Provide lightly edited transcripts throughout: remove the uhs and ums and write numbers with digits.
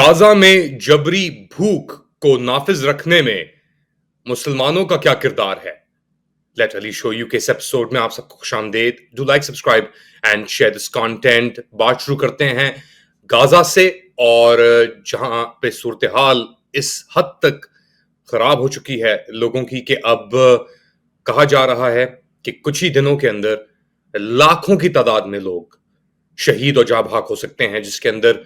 Gaza में जबरी भूख को नाफिज रखने में मुसलमानों का क्या किरदार है? लेट अली शो यू के इस एपिसोड में आप सबको खुशामदीद। Do like, subscribe and share this content. बात शुरू करते हैं गाजा से, और जहां पे सूरत हाल इस हद तक खराब हो चुकी है लोगों की कि अब कहा जा रहा है कि कुछ ही दिनों के अंदर लाखों की तादाद में लोग शहीद और जाँ भाग हो सकते हैं, जिसके अंदर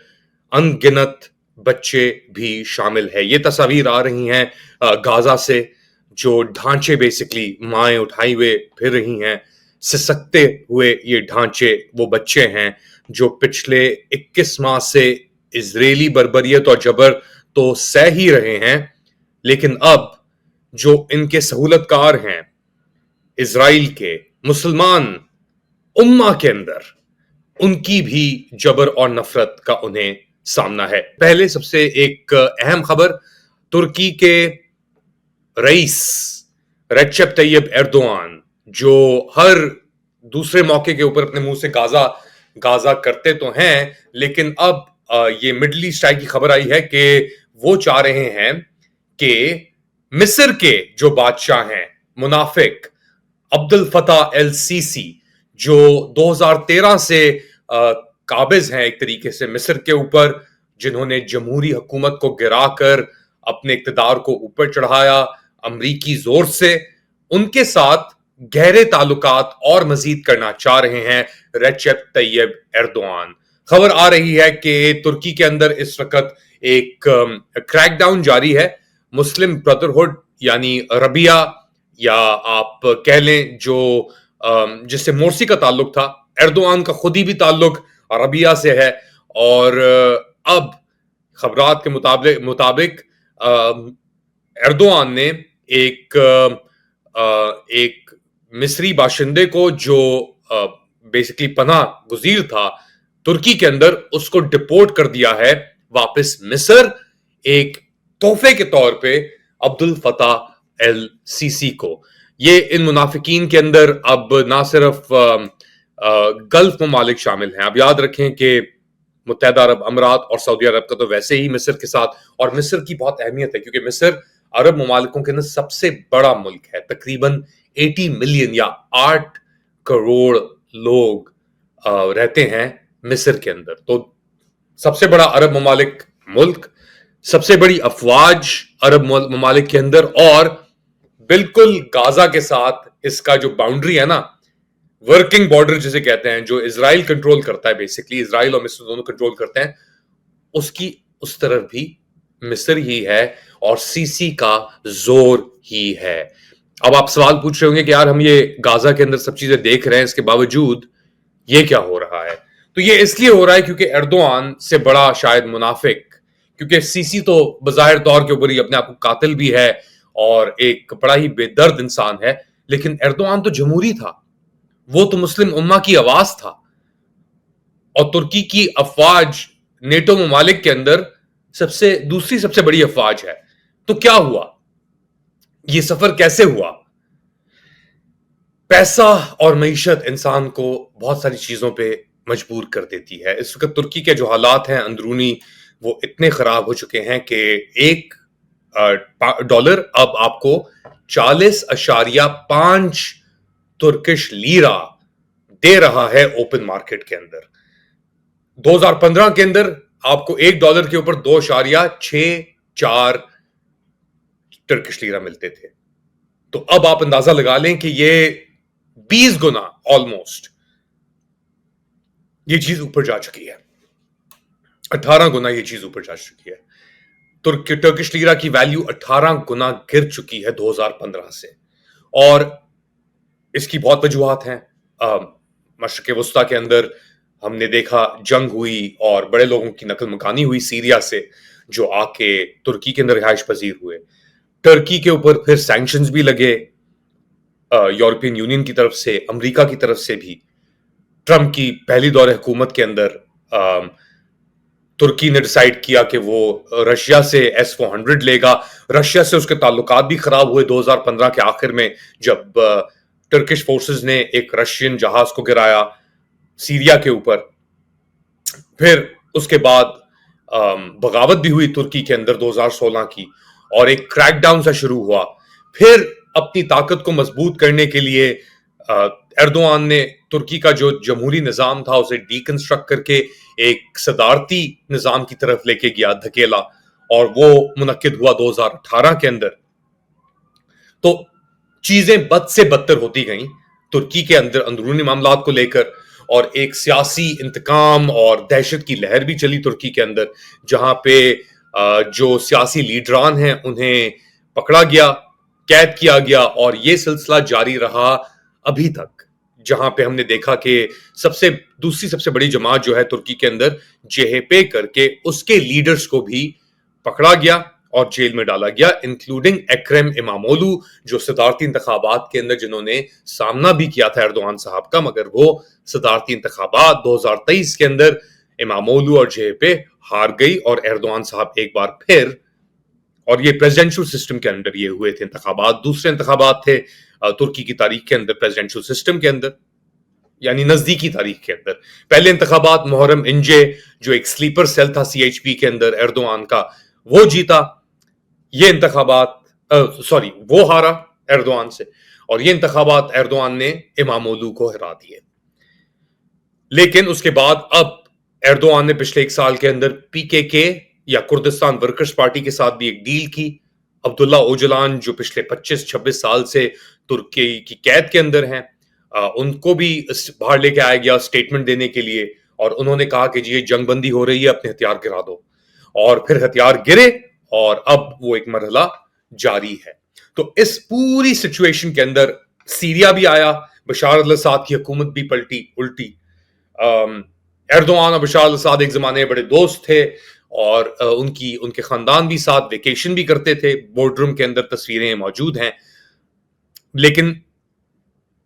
अनगिनत बच्चे भी शामिल है। ये तस्वीर आ रही हैं गाजा से, जो ढांचे बेसिकली माएं उठाई हुए फिर रही हैं। सिसकते हुए ये ढांचे वो बच्चे हैं जो पिछले 21 माह से इजरायली बर्बरियत और जबर तो सह ही रहे हैं, लेकिन अब जो इनके सहूलतकार हैं इजराइल के मुसलमान उम्मा के अंदर, उनकी भी जबर और नफरत का उन्हें सामना है। पहले सबसे एक अहम खबर, तुर्की के रईस रेचेप तैयब एर्दोआन, जो हर दूसरे मौके के ऊपर अपने मुंह से गाजा गाजा करते तो हैं, लेकिन अब ये मिडल ईस्ट की खबर आई है कि वो चाह रहे हैं कि मिस्र के जो बादशाह हैं मुनाफिक अब्दुल फतह एल सीसी, जो 2013 से काबिज हैं एक तरीके से मिस्र के ऊपर, जिन्होंने जमहूरी हुकूमत को गिराकर अपने इक्तदार को ऊपर चढ़ाया अमरीकी जोर से, उनके साथ गहरे ताल्लुकात और मजीद करना चाह रहे हैं रेचेप तैयब एर्दोआन। खबर आ रही है कि तुर्की के अंदर इस वक्त एक क्रैकडाउन जारी है। मुस्लिम ब्रदरहुड यानी रबिया, या आप कह लें जो जिससे मोर्सी का ताल्लुक था, एर्दोआन का खुद ही भी ताल्लुक रबिया से है। और अब खबरात के मुताबिक एर्दोआन ने एक मिस्री बाशिंदे को, जो बेसिकली पनाह गुज़ीर था तुर्की के अंदर, उसको डिपोर्ट कर दिया है वापस मिस्र, एक तोहफे के तौर पे अब्दुल फतह एल सीसी को। ये इन मुनाफिकीन के अंदर अब ना सिर्फ गल्फ ममालिक शामिल हैं। अब याद रखें कि मुत्तहिदा अरब अमीरात और सऊदी अरब का तो वैसे ही मिस्र के साथ, और मिस्र की बहुत अहमियत है क्योंकि मिस्र अरब ममालिकों के अंदर सबसे बड़ा मुल्क है। तकरीबन 80 मिलियन या 8 करोड़ लोग रहते हैं मिस्र के अंदर। तो सबसे बड़ा अरब ममालिक मुल्क, सबसे बड़ी अफवाज अरब ममालिक के अंदर, और बिल्कुल गाजा के साथ इसका जो बाउंड्री है ना, वर्किंग बॉर्डर जिसे कहते हैं, जो इजराइल कंट्रोल करता है, बेसिकली इजराइल और मिस्र दोनों कंट्रोल करते हैं, उसकी उस तरफ भी मिस्र ही है और सीसी का जोर ही है। अब आप सवाल पूछ रहे होंगे कि यार हम ये गाजा के अंदर सब चीजें देख रहे हैं, इसके बावजूद ये क्या हो रहा है? तो ये इसलिए हो रहा है क्योंकि एर्दोआन से बड़ा शायद मुनाफिक, क्योंकि सीसी तो बज़ाहिर तौर के ऊपर ही अपने आप को कातिल भी है और एक बड़ा ही बेदर्द इंसान है, लेकिन एर्दोआन तो जमहूरी था, वो तो मुस्लिम उम्मा की आवाज था। और तुर्की की अफवाज नेटो ममालिक के अंदर दूसरी सबसे बड़ी अफवाज है। तो क्या हुआ? ये सफर कैसे हुआ? पैसा और मईशत इंसान को बहुत सारी चीजों पे मजबूर कर देती है। इस वक्त तुर्की के जो हालात हैं अंदरूनी, वो इतने खराब हो चुके हैं कि एक डॉलर अब आपको 40.5 तुर्किश लीरा दे रहा है ओपन मार्केट के अंदर। 2015 के अंदर आपको $1 के ऊपर 2.64 तुर्किश लीरा मिलते थे। तो अब आप अंदाजा लगा लें कि ये 20 गुना ऑलमोस्ट ये चीज ऊपर जा चुकी है। 18 गुना ये चीज ऊपर जा चुकी है। टर्किश लीरा की वैल्यू 18 गुना गिर चुकी है 2015 से। और इसकी बहुत वजूहात हैं। मशरिक़ वस्ता के अंदर हमने देखा जंग हुई और बड़े लोगों की नकल मकानी हुई सीरिया से, जो आके तुर्की के अंदर रिहाइश पजीर हुए। टर्की के ऊपर फिर सैंक्शंस भी लगे यूरोपियन यूनियन की तरफ से, अमेरिका की तरफ से भी। ट्रंप की पहली दौरे हुकूमत के अंदर तुर्की ने डिसाइड किया कि वो रशिया से S-400 लेगा। रशिया से उसके ताल्लुकात भी खराब हुए 2015 के आखिर में, जब टर्किश फोर्सेस ने एक रशियन जहाज को गिराया सीरिया के ऊपर। फिर उसके बाद बगावत भी हुई तुर्की के अंदर 2016 की, और एक क्रैकडाउन सा शुरू हुआ। फिर अपनी ताकत को मजबूत करने के लिए एर्दोआन ने तुर्की का जो जमहूरी निज़ाम था उसे डीकंस्ट्रक्ट करके एक सदारती निज़ाम की तरफ लेके गया, धकेला, और वो मुनक्किद हुआ 2018 के अंदर। तो चीजें बद से बदतर होती गईं तुर्की के अंदर अंदरूनी मामलात को लेकर, और एक सियासी इंतकाम और दहशत की लहर भी चली तुर्की के अंदर, जहां पे जो सियासी लीडरान हैं उन्हें पकड़ा गया, कैद किया गया, और ये सिलसिला जारी रहा अभी तक, जहां पे हमने देखा कि दूसरी सबसे बड़ी जमात जो है तुर्की के अंदर, जेएचपी करके, उसके लीडर्स को भी पकड़ा गया और जेल में डाला गया, इंक्लूडिंग एक्रम इमामोलू, जो सदारती इंतखाबात के अंदर जिन्होंने सामना भी किया था एर्दोआन साहब का, मगर वो सदारती इंतखाबात 2023 के अंदर इमामोलू और जेएचपी हार गई, और एर्दोआन साहब एक बार फिर, और ये प्रेसिडेंशियल सिस्टम के अंदर ये हुए थे इंतखाबात, दूसरे इंतखाबात थे तुर्की की तारीख के अंदर प्रेसिडेंशियल सिस्टम के अंदर, यानी नजदीकी तारीख के अंदर। पहले इंतखाबात मुहर्रम इंजे, जो एक स्लीपर सेल था सीएचपी के अंदर एर्दोआन का, वो जीता। ये इंतखाबात वो हारा एर्दोआन से, और ये इंतखाबात एर्दोआन ने इमामोलू को हरा दिए। लेकिन उसके बाद अब एर्दोआन ने पिछले एक साल के अंदर पीकेके या कुर्दिस्तान वर्कर्स पार्टी के साथ भी एक डील की। अब्दुल्ला ओजलान, जो पिछले 25-26 साल से तुर्की की कैद के अंदर हैं, उनको भी बाहर लेके आया गया स्टेटमेंट देने के लिए, और उन्होंने कहा कि जी ये जंगबंदी हो रही है, अपने हथियार गिरा दो, और फिर हथियार गिरे, और अब वो एक मरहला जारी है। तो इस पूरी सिचुएशन के अंदर सीरिया भी आया, बशार अल असद की हुकूमत भी पलटी उल्टी। एर्दोआन और बशार अल असद एक जमाने में बड़े दोस्त थे, और उनके खानदान भी साथ वेकेशन भी करते थे, बोर्डरूम के अंदर तस्वीरें मौजूद हैं। लेकिन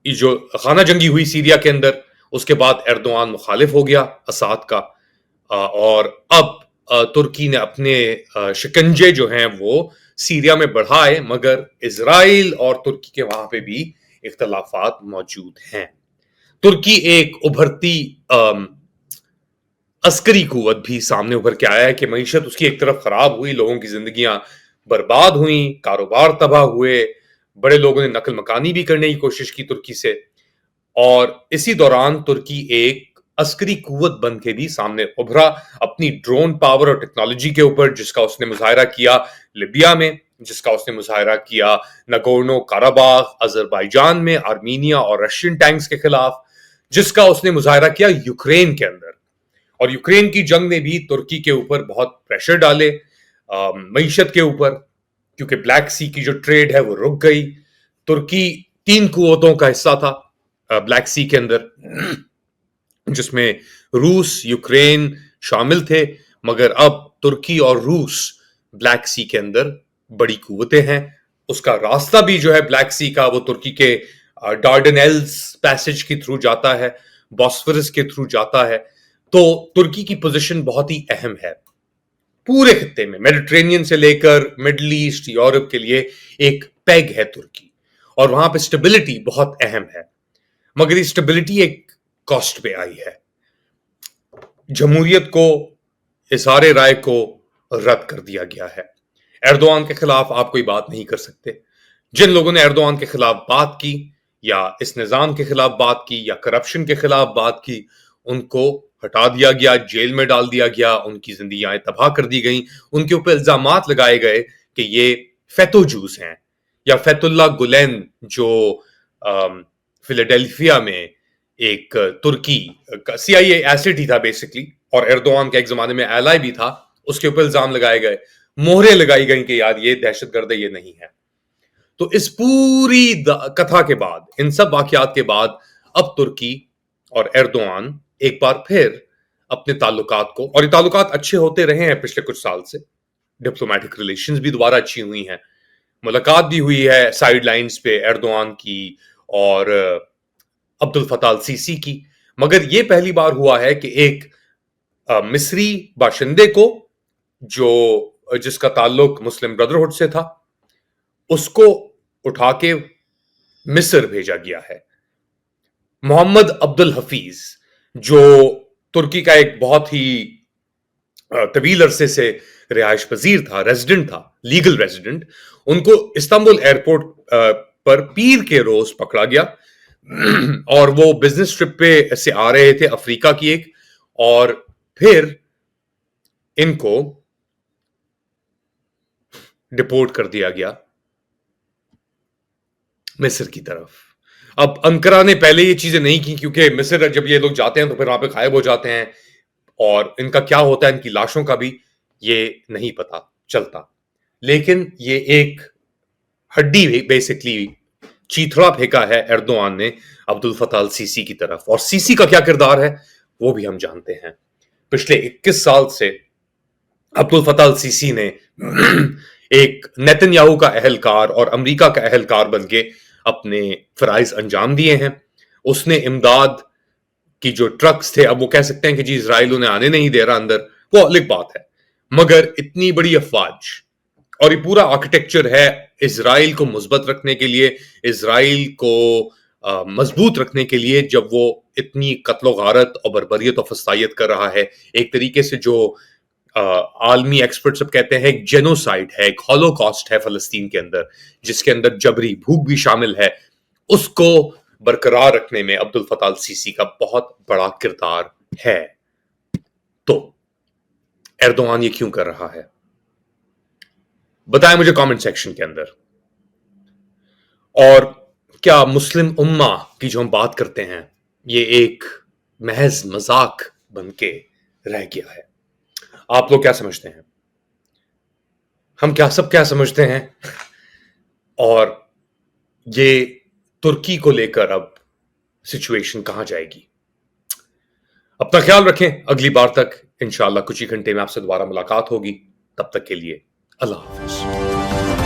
जो खाना जंगी हुई सीरिया के अंदर, उसके बाद एर्दोआन मुखालिफ हो गया असद का, और अब तुर्की ने अपने शिकंजे जो हैं वो सीरिया में बढ़ाए, मगर इजराइल और तुर्की के वहां पे भी इख्तलाफात मौजूद हैं। तुर्की एक उभरती अस्करी कुव्वत भी सामने उभर के आया है कि मईशत उसकी एक तरफ खराब हुई, लोगों की जिंदगियां बर्बाद हुई, कारोबार तबाह हुए, बड़े लोगों ने नकल मकानी भी करने की कोशिश की तुर्की से, और इसी दौरान तुर्की एक अस्करी कुव्वत बन के भी सामने उभरा अपनी ड्रोन पावर और टेक्नोलॉजी के ऊपर, जिसका उसने मुजाहरा किया लिबिया में, जिसका उसने मुजाहरा किया नगोर्नो काराबाख अजरबैजान में, आर्मीनिया और रशियन टैंक्स के खिलाफ, जिसका उसने मुजाहरा किया यूक्रेन के अंदर। और यूक्रेन की जंग ने भी तुर्की के ऊपर बहुत प्रेशर डाले मईशत के ऊपर, क्योंकि ब्लैक सी की जो ट्रेड है वो रुक गई। तुर्की 3 कुव्वतों का हिस्सा था ब्लैक सी के अंदर, जिसमें रूस, यूक्रेन शामिल थे, मगर अब तुर्की और रूस ब्लैक सी के अंदर बड़ी कुव्वतें हैं। उसका रास्ता भी जो है ब्लैक सी का, वो तुर्की के डार्डनेल्स पैसेज के थ्रू जाता है, बॉस्फोरस के थ्रू जाता है। तो तुर्की की पोजीशन बहुत ही अहम है पूरे खित्ते में, मेडिटेरेनियन से लेकर मिडल ईस्ट, यूरोप के लिए एक पैग है तुर्की, और वहां पे स्टेबिलिटी बहुत अहम है। मगर ये स्टेबिलिटी एक कॉस्ट पे आई है। जमहूरियत को, इज़हार राय को रद्द कर दिया गया है। एर्दोआन के खिलाफ आप कोई बात नहीं कर सकते। जिन लोगों ने एर्दोआन के खिलाफ बात की, या इस निजाम के खिलाफ बात की, या करप्शन के खिलाफ बात की, उनको हटा दिया गया, जेल में डाल दिया गया, उनकी जिंदगियां तबाह कर दी गई, उनके ऊपर इल्जामात लगाए गए कि ये फेतोजूस हैं, या फैतुल्ला गुलेन, जो फिलाडेल्फिया में एक तुर्की CIA एसिड ही था बेसिकली, और एर्दोआन का एक जमाने में एलाई भी था, उसके ऊपर इल्जाम लगाए गए, मोहरें लगाई गई कि यार ये दहशतगर्द है, ये नहीं है। तो इस पूरी कथा के बाद, इन सब वाकयात के बाद, अब तुर्की और एर्दोआन एक बार फिर अपने ताल्लुकात को, और ये ताल्लुकात अच्छे होते रहे हैं पिछले कुछ साल से, डिप्लोमेटिक रिलेशंस भी दोबारा अच्छी हुई हैं, मुलाकात भी हुई है साइड लाइन्स पे एर्दोआन की और अब्दुल फताह अल सीसी की। मगर यह पहली बार हुआ है कि एक मिस्री बाशिंदे को, जिसका ताल्लुक मुस्लिम ब्रदरहुड से था, उसको उठा के मिस्र भेजा गया है। मोहम्मद अब्दुल हफीज, जो तुर्की का एक बहुत ही طویل عرصے سے رہائش پذیر تھا، ریزیڈنٹ تھا، لیگل ریزیڈنٹ، ان کو استنبول ایئرپورٹ پر پیر کے روز پکڑا گیا اور وہ بزنس ٹرپ پہ سے آ رہے تھے افریقہ کی ایک، اور پھر ان کو ڈپورٹ کر دیا گیا مصر کی طرف۔ اب انقرہ نے پہلے یہ چیزیں نہیں کی، کیونکہ مصر جب یہ لوگ جاتے ہیں تو پھر وہاں پہ غائب ہو جاتے ہیں، اور ان کا کیا ہوتا ہے، ان کی لاشوں کا بھی یہ نہیں پتا چلتا۔ لیکن یہ ایک ہڈی بیسکلی چیتھڑا پھینکا ہے ایردوان نے عبد الفتاح السیسی کی طرف، اور سیسی کا کیا کردار ہے وہ بھی ہم جانتے ہیں۔ پچھلے 21 سال سے عبد الفتاح السیسی نے ایک نیتن یاہو کا اہلکار اور امریکہ کا اہلکار بن کے اپنے فرائض انجام دیے ہیں۔ اس نے امداد کی جو ٹرکس تھے، اب وہ کہہ سکتے ہیں کہ جی اسرائیل انہیں آنے نہیں دے رہا اندر، وہ الگ بات ہے، مگر اتنی بڑی افواج اور یہ پورا آرکیٹیکچر ہے اسرائیل کو مثبت رکھنے کے لیے، اسرائیل کو مضبوط رکھنے کے لیے، جب وہ اتنی قتل و غارت اور بربریت و فسادیت کر رہا ہے۔ ایک طریقے سے جو عالمی ایکسپرٹ سب کہتے ہیں ایک جینوسائیڈ ہے، ایک ہولوکاسٹ ہے فلسطین کے اندر، جس کے اندر جبری بھوک بھی شامل ہے، اس کو برقرار رکھنے میں عبد الفتاح السیسی کا بہت بڑا کردار ہے۔ تو ایردوان یہ کیوں کر رہا ہے؟ بتائیں مجھے کامنٹ سیکشن کے اندر۔ اور کیا مسلم امہ کی جو ہم بات کرتے ہیں یہ ایک محض مذاق بن کے رہ گیا ہے؟ آپ لوگ کیا سمجھتے ہیں؟ ہم سب کیا سمجھتے ہیں؟ اور یہ ترکی کو لے کر اب سچویشن کہاں جائے گی؟ اپنا خیال رکھیں، اگلی بار تک انشاءاللہ کچھ ہی گھنٹے میں آپ سے دوبارہ ملاقات ہوگی، تب تک کے لیے اللہ حافظ۔